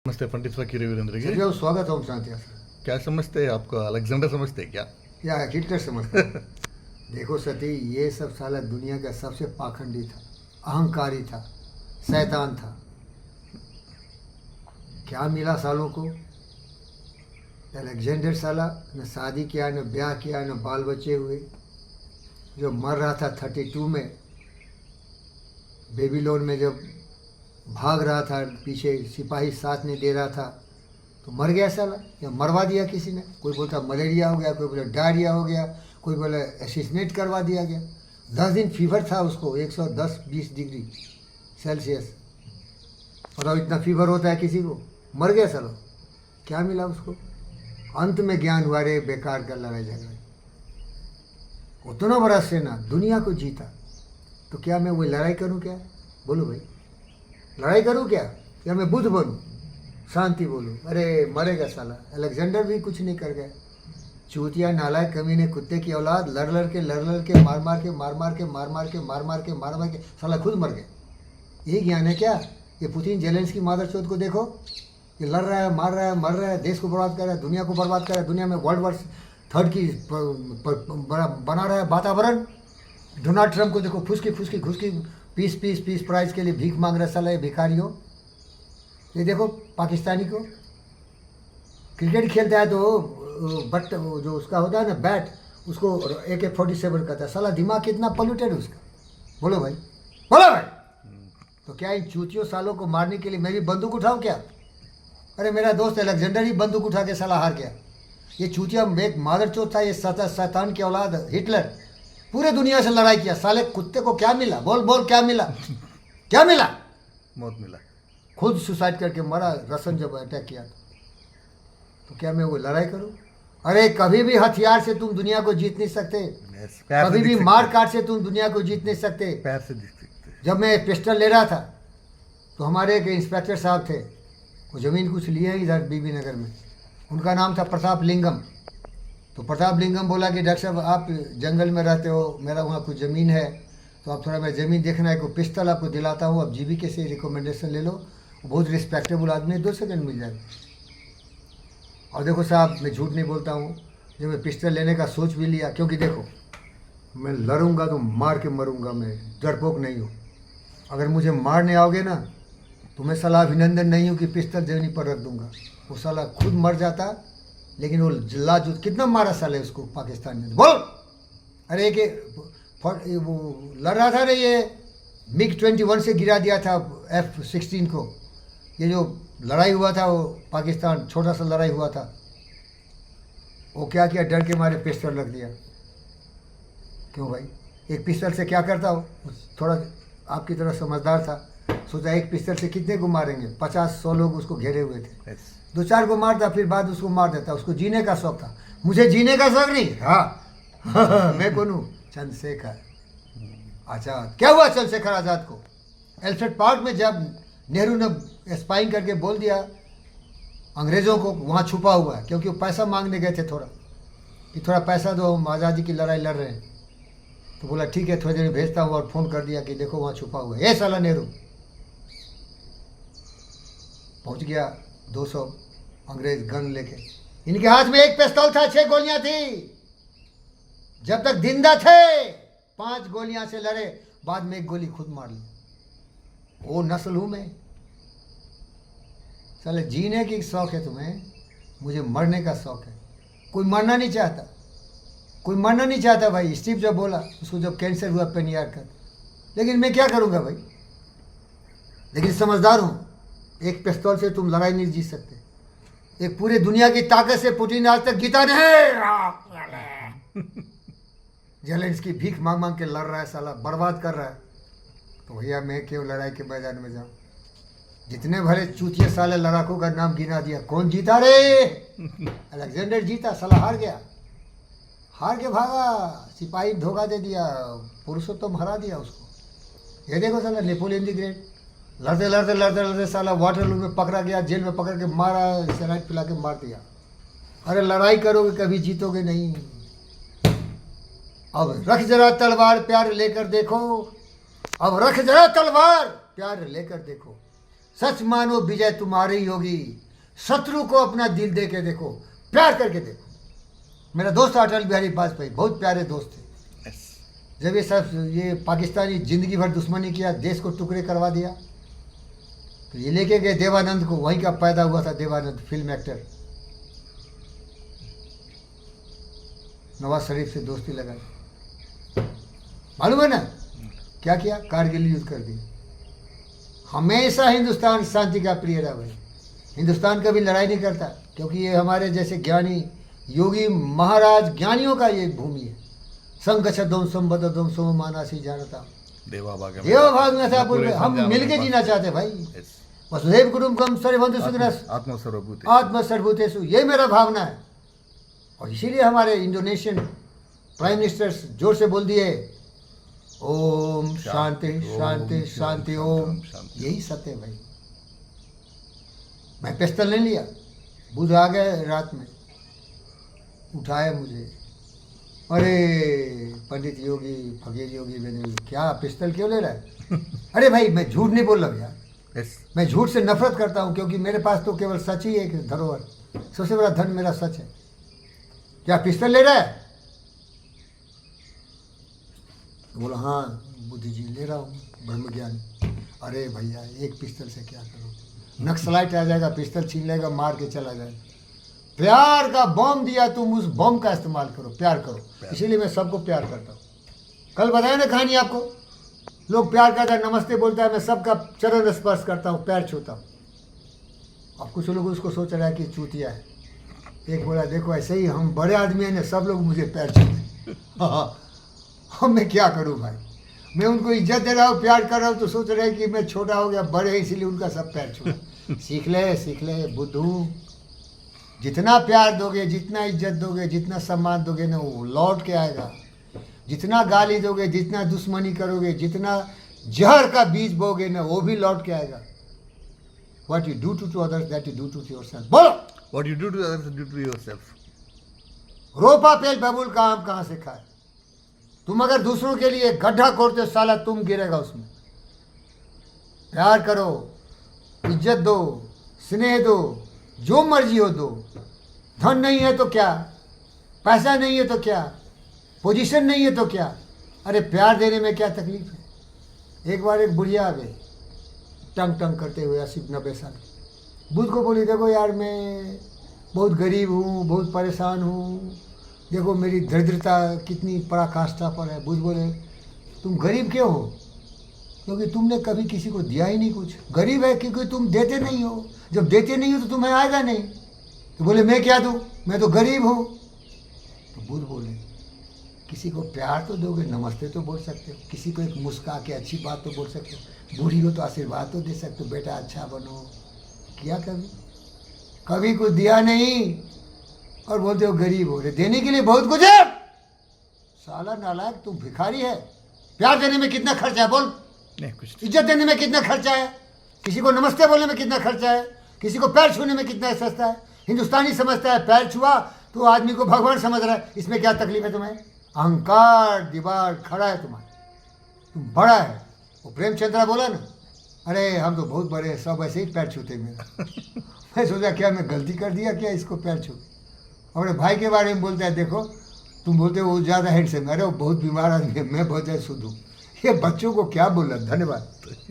नमस्ते पंडित फकीर वीरेंद्र जी। सदैव स्वागत है। ओम शांति सर। क्या समझते हैं आपको? अलेक्जेंडर समझते हैं क्या? या हिटलर समझते हैं। देखो सती, ये सब साला दुनिया का सबसे पाखंडी था, अहंकारी था, शैतान था। क्या मिला सालों को? अलेक्जेंडर साला न शादी किया, न ब्याह किया, न बाल बच्चे हुए। जो मर रहा था 32 में, बेबीलोन में जब भाग रहा था, पीछे सिपाही साथ नहीं दे रहा था, तो मर गया साला, या मरवा दिया किसी ने। कोई बोलता मलेरिया हो गया, कोई बोला डायरिया हो गया, कोई बोला एसिसनेट करवा दिया गया। 10 दिन फीवर था उसको, 110-20 डिग्री सेल्सियस। और इतना फीवर होता है किसी को? मर गया साला। क्या मिला उसको? अंत में ज्ञान हुआ, रे बेकार का लड़ाई झगड़ा। उतना बड़ा सेना दुनिया को जीता, तो क्या मैं वही लड़ाई करूं क्या? बोलो भाई, लड़ाई करूं क्या? या मैं बुद्ध बनूं, शांति बोलूं? अरे मरेगा साला। अलेक्जेंडर भी कुछ नहीं कर गया। चूतिया, नालायक, कमीने, कुत्ते की औलाद, लड़ लड़ के मार मार के साला खुद मर गए। यही ज्ञान है क्या? ये पुतिन जेलेंस्की मादरचोद को देखो, ये लड़ रहा है, मार रहा है, मर रहा है, देश को बर्बाद कर रहा है, दुनिया को बर्बाद कर रहा है, दुनिया में वर्ल्ड वॉर 3 की बना रहा है वातावरण। डोनाल्ड ट्रंप को देखो, फुसकी घुसकी पीस प्राइस के लिए भीख मांग रहा है साला। ये भिखारियों। ये देखो पाकिस्तानी को, क्रिकेट खेलता है तो बट जो उसका होता है ना बैट, उसको AK-47 कहता है साला। दिमाग कितना पॉल्यूटेड है उसका। बोलो भाई, बोलो भाई। तो क्या इन चूतियों सालों को मारने के लिए मैं भी बंदूक उठाऊं क्या? अरे मेरा दोस्त अलेक्जेंडर ही बंदूक उठा के साला हार गया। ये चूतिया एक मादरचोद था, ये शैतान की औलाद हिटलर। पूरे दुनिया से लड़ाई किया। साले कुत्ते को क्या मिला? बोल क्या मिला? क्या मिला? मौत मिला। खुद सुसाइड करके मरा रसन जब अटैक किया। तो क्या मैं वो लड़ाई करूं? अरे कभी भी हथियार से तुम दुनिया को जीत नहीं सकते। कभी भी मार काट से तुम दुनिया को जीत नहीं सकते। पैर से जीत सकते। जब मैं पिस्टल ले रहा था तो हमारे एक इंस्पेक्टर साहब थे, वो ज़मीन कुछ लिए हैं इधर बीबी नगर में। उनका नाम था प्रताप लिंगम। तो प्रताप लिंगम बोला कि डॉक्टर साहब आप जंगल में रहते हो, मेरा वहाँ कुछ ज़मीन है, तो आप थोड़ा मैं ज़मीन देखना है, को पिस्टल आपको दिलाता हूँ, आप जीबीके से रिकमेंडेशन ले लो। बहुत रिस्पेक्टेबल आदमी है, 2 सेकंड मिल जाएगा। और देखो साहब, मैं झूठ नहीं बोलता हूँ, जब मैं पिस्टल लेने का सोच भी लिया, क्योंकि देखो मैं लड़ूंगा तो मार के मरूंगा, मैं डरपोक नहीं हूँ। अगर मुझे मारने आओगे ना तो मैं साला अभिनंदन नहीं हूँ कि पिस्टल जमीन पर रख दूंगा। वो साला खुद मर जाता, लेकिन वो लाजूद कितना मारा साले उसको पाकिस्तान में। बोल। अरे वो लड़ रहा था रे, ये MiG-21 से गिरा दिया था F-16 को। ये जो लड़ाई हुआ था वो पाकिस्तान, छोटा सा लड़ाई हुआ था, वो क्या किया, डर के मारे पिस्टल रख दिया। क्यों भाई? एक पिस्टल से क्या करता हो? थोड़ा आपकी तरह समझदार था, सोचा एक पिस्टल से कितने को मारेंगे। 50-100 लोग उसको घेरे हुए थे। 2-4 को मारता, फिर बाद उसको मार देता। उसको जीने का शौक था। मुझे जीने का शौक नहीं। हाँ मैं कौन हूँ? चंद्रशेखर आजाद। क्या हुआ चंद्रशेखर आजाद को? एल्फ्रेड पार्क में जब नेहरू ने स्पाइंग करके बोल दिया अंग्रेज़ों को, वहाँ छुपा हुआ है, क्योंकि वो पैसा मांगने गए थे थोड़ा, कि थोड़ा पैसा दो, हम आज़ादी की लड़ाई लड़ रहे हैं। तो बोला ठीक है, थोड़ी देर में भेजता हूँ, और फ़ोन कर दिया कि देखो वहाँ छुपा हुआ है। ये साला नेहरू पहुँच गया 200 अंग्रेज गन लेके। इनके हाथ में एक पिस्तौल था, 6 गोलियां थी। जब तक जिंदा थे 5 गोलियां से लड़े, बाद में 1 गोली खुद मार ली। वो नस्ल हूं मैं। साले जीने की शौक है तुम्हें, मुझे मरने का शौक है। कोई मरना नहीं चाहता, कोई मरना नहीं चाहता भाई। स्टीव जब बोला, उसको जब कैंसर हुआ पेनियार का, लेकिन मैं क्या करूंगा भाई? लेकिन समझदार हूं, एक पिस्तौल से तुम लड़ाई नहीं जीत सकते। एक पूरे दुनिया की ताकत से पुतिन आज तक जीता नहीं। जेलेंस्की भीख मांग मांग के लड़ रहा है साला, बर्बाद कर रहा है। तो भैया मैं क्यों लड़ाई के मैदान में जाऊं? जितने भले चूतिए साले लड़ाकों का नाम गिना दिया, कौन जीता रे? अलेक्जेंडर जीता, साला हार गया, हार के भागा। सिपाही धोखा दे दिया, पुरुषोत्तम हरा दिया उसको। ये देखो साला नेपोलियन द ग्रेट, लड़ते साला वाटरलू में पकड़ा गया, जेल में पकड़ के मारा, सलाइड पिला के मार दिया। अरे लड़ाई करोगे कभी जीतोगे नहीं। अब रख जरा तलवार प्यार लेकर देखो, अब रख जरा तलवार प्यार लेकर देखो। सच मानो विजय तुम्हारी ही होगी, शत्रु को अपना दिल दे के देखो, प्यार करके देखो। मेरा दोस्त अटल बिहारी वाजपेयी बहुत प्यारे दोस्त थे। यस। जब ये सब ये पाकिस्तानी जिंदगी भर दुश्मनी किया, देश को टुकड़े करवा दिया, तो ये लेके गए देवानंद को। वहीं का पैदा हुआ था देवानंद, फिल्म एक्टर। नवाज शरीफ से दोस्ती लगाई, मालूम है ना क्या किया? कारगिल युद्ध कर दिया। हमेशा हिंदुस्तान शांति का प्रिय रहा भाई। हिंदुस्तान कभी लड़ाई नहीं करता, क्योंकि ये हमारे जैसे ज्ञानी योगी महाराज ज्ञानियों का ये भूमि है। संगच्छध्वं संबद्धध्वं सोममानासि जानता, देवा भाग में था पूर्व। हम मिलके जीना चाहते भाई। यस। वसुधैव कुटुंबकम सर्वभूतेषु सुखिनः आत्मसर्वभूत। आत्मसर्वभूतेषु, ये मेरा भावना है। और इसीलिए हमारे इंडोनेशियन प्राइम मिनिस्टर्स जोर से बोल दिए, ओम शांति शांति शांति ओम। यही सत्य है भाई। मैं पिस्तल नहीं लिया, बुध आ गए रात में, उठाया मुझे, अरे पंडित योगी फकीर योगी मैंने, क्या पिस्तल क्यों ले रहा है? अरे भाई मैं झूठ नहीं बोल रहा यार, यस। मैं झूठ से नफरत करता हूँ, क्योंकि मेरे पास तो केवल सच ही एक धरोहर, सबसे बड़ा धन मेरा सच है। क्या पिस्तल ले रहा है? बोला हाँ बुद्धि जी ले रहा हूँ, ब्रह्म ज्ञान। अरे भैया एक पिस्तल से क्या करो, नक्सलाइट आ जाएगा, पिस्तल छीन लेगा, मार के चला जाएगा। प्यार का बम दिया, तुम उस बम का इस्तेमाल करो, प्यार करो। इसीलिए मैं सबको प्यार करता हूँ। कल बताया ना कहानी आपको, लोग प्यार करता है, नमस्ते बोलता है, मैं सबका चरण स्पर्श करता हूँ, पैर छूता हूँ। अब कुछ लोग उसको सोच रहा है कि चूतिया है। एक बोला देखो ऐसे ही हम बड़े आदमी हैं ना, सब लोग मुझे पैर छूते। हाँ, मैं क्या करूँ भाई, मैं उनको इज्जत दे रहा हूँ, प्यार कर रहा हूँ, तो सोच रहे हैं कि मैं छोटा हो गया, बड़े हैं इसीलिए उनका सब पैर छूटा। सीख ले बुद्धू, जितना प्यार दोगे, जितना इज्जत दोगे, जितना सम्मान दोगे ना, वो लौट के आएगा। जितना गाली दोगे, जितना दुश्मनी करोगे, जितना जहर का बीज बोगे ना, वो भी लौट के आएगा। What you do to others, that you do to yourself. बोलो। What you do to others, do to yourself. रोपा पेल बबूल का आम कहाँ से खाए? तुम अगर दूसरों के लिए गड्ढा खोदते हो, साला तुम गिरेगा उसमें। प्यार करो, इज्जत दो, स्नेह दो, जो मर्जी हो दो। धन नहीं है तो क्या, पैसा नहीं है तो क्या, पोजीशन नहीं है तो क्या, अरे प्यार देने में क्या तकलीफ है? एक बार एक बुढ़िया आ गई टंग टंग करते हुए, 80-90 साल। बुद्ध को बोली देखो यार मैं बहुत गरीब हूँ, बहुत परेशान हूँ, देखो मेरी दरिद्रता कितनी पराकाष्ठा पर है। बुद्ध बोले तुम गरीब क्यों हो? क्योंकि तुमने कभी किसी को दिया ही नहीं कुछ। गरीब है क्योंकि तुम देते नहीं हो, जब देते नहीं हो तो तुम्हें आएगा नहीं। तो बोले मैं क्या दूँ, मैं तो गरीब हूँ। तो बुद्ध बोले किसी को प्यार तो दोगे, नमस्ते तो बोल सकते हो, किसी को एक मुस्कुरा के अच्छी बात तो बोल सकते हो, बूढ़ी हो तो आशीर्वाद तो दे सकते हो, बेटा अच्छा बनो। किया कभी कुछ दिया नहीं और बोलते हो गरीब हो। रे देने के लिए बहुत कुछ है। साला नालायक, तुम भिखारी है। प्यार देने में कितना खर्चा है बोल? नहीं कुछ। इज्जत देने में कितना खर्चा है? किसी को नमस्ते बोलने में कितना खर्चा है? किसी को पैर छूने में कितना सस्ता है? हिंदुस्तानी समझता है पैर छुआ तो आदमी को भगवान समझ रहा है, इसमें क्या तकलीफ है तुम्हें? अहंकार दीवार खड़ा है तुम्हारा, तुम बड़ा है। वो प्रेमचंद्रा बोला ना, अरे हम तो बहुत बड़े हैं, सब ऐसे ही पैर छूते मेरा। मैं सोचा क्या मैं गलती कर दिया क्या इसको पैर छू? अपने भाई के बारे में बोलता है देखो तुम बोलते हो वो ज़्यादा हैंडसम, अरे वो बहुत बीमार आदमी है, मैं बहुत ज़्यादा शुद्ध हूँ। ये बच्चों को क्या बोला। धन्यवाद।